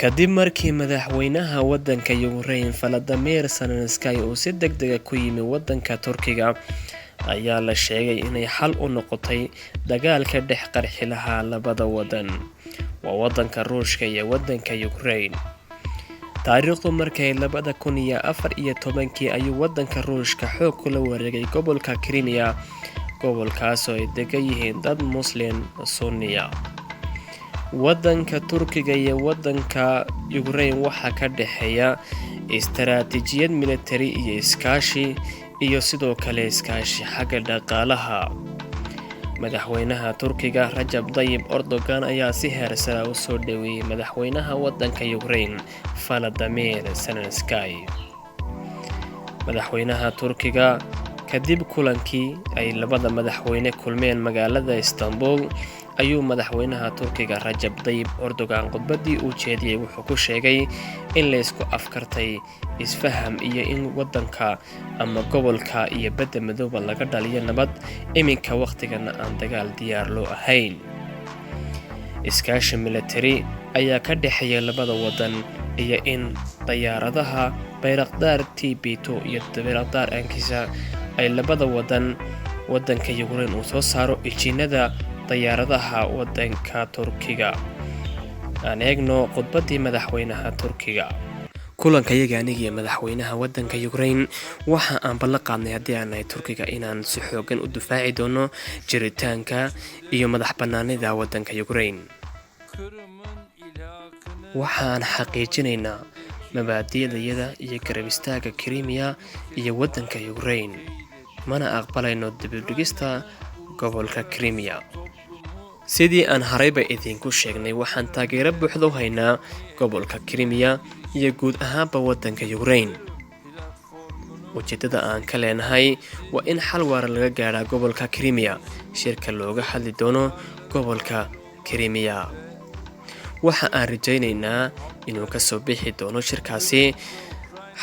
kadib markii madaxweynaha waddanka Ukraine Volodymyr Zelensky uu si degdeg ah ku yimi waddanka Turkiga ayaa la sheegay inay xal u noqotay dagaalka dhex qarxi lahaa labada waddan waa waddanka Ruushka iyo waddanka Ukraine. taariikhdu markay 2014 ayuu waddanka Ruushka xoog kula wareegay gobolka Crimea, gobolkaas oo ay degan yihiin dad Muslim Sunniya. waddanka Turkiga iyo waddanka Ukraine waxa ka dhaxeeya istaraatiijiyad military iyo iskaashi iyo sidoo kale iskaashi xagga dhaqaalaha. madaxweynaha Turkiga Rajab Tayyip Erdogan ayaa si heersare u soo dhaweeyay madaxweynaha waddanka Ukraine Volodymyr Zelensky. madaxweynaha Turkiga kadib kulankii ay labada madaxweyne kulmeen magaalada Istanbul ayuu madaxweynaha Turkiga Rajab Tayyip Erdogan khudbadii uu jeediyay wuxuu ku sheegay in la isku afkartay isfaham iyo in waddanka ama gobolka iyo badda madooba laga dhaliyo nabad iminka waqtigana aan dagaal diyaar loo ahayn. iskaashi military ayaa ka dhaxeeya labada waddan iyo in diyaaradaha Bayraktar TB2 iyo Bayraktar Ankisa ay labada waddanka Ukraine uu soo saaro injiinada diyaaradaha waddanka Turkiga. aan eegno khudbadii madaxweynaha Turkiga. kulankayaga aniga madaxweynaha waddanka Ukraine waxa aan ballan qaadnay haddii aan nahay Turkiga inaan si xoogan u difaaci doono jiritaanka iyo madaxbannaanida waddanka Ukraine. waxaan xaqiijinaynaa mabaadi'dayada iyo garab istaagga Crimea iyo waddanka Ukraine, mana aqbalayno dib u dhigista gobolka Crimea. sidii aan horeyba idinku sheegnay waxaan taageero buuxda u haynaa gobolka Crimea iyo guud ahaanba waddanka Ukraine. ujeedada aan ka leenahay waa in xal waara laga gaadhaa gobolka Crimea, shirka looga hadli doono gobolka Crimea. waxa aan rajaynaynaa inuu ka soo bixi doono shirkaasi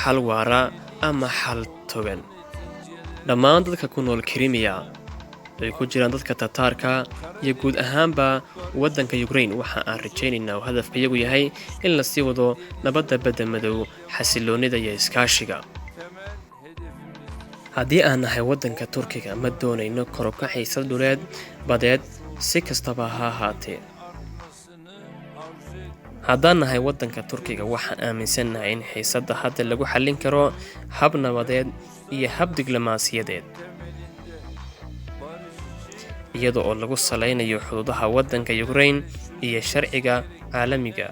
xal waara ama xal togan. dhammaan dadka ku nool Crimea ay ku jiraan dadka Tataarka iyo guud ahaanba waddanka Ukraine waxa aan rajaynaynaa oo hadafkayagu yahay in la sii wado nabadda badda madow, xasiloonida iyo iskaashiga. haddii aan nahay waddanka Turkiga ma doonayno kor u kaciisa dhuleed badeed si kastaba ha ahaatee. haddaan nahay waddanka Turkiga waxaan aaminsanahay in xiisadda hadda lagu xallin karo hab nabadeed iyo hab diblomaasiyadeed, iyada oo lagu salaynayo xuduudaha waddanka Ukraine iyo sharciga caalamiga.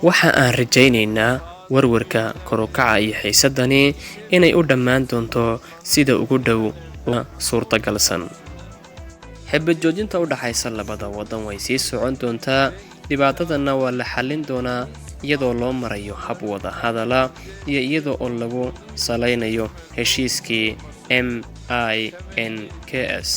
waxa aan rajaynaynaa warwarka kor u kaca iyo xiisaddani inay u dhammaan doonto sida ugu dhow suurtagalsan. xabad joojinta u dhaxaysa labada waddan way sii socon doontaa, dhibaatadana waa la xallin doonaa iyadoo loo marayo hab wada hadala iyo iyada oo lagu salaynayo heshiiskii MINKS.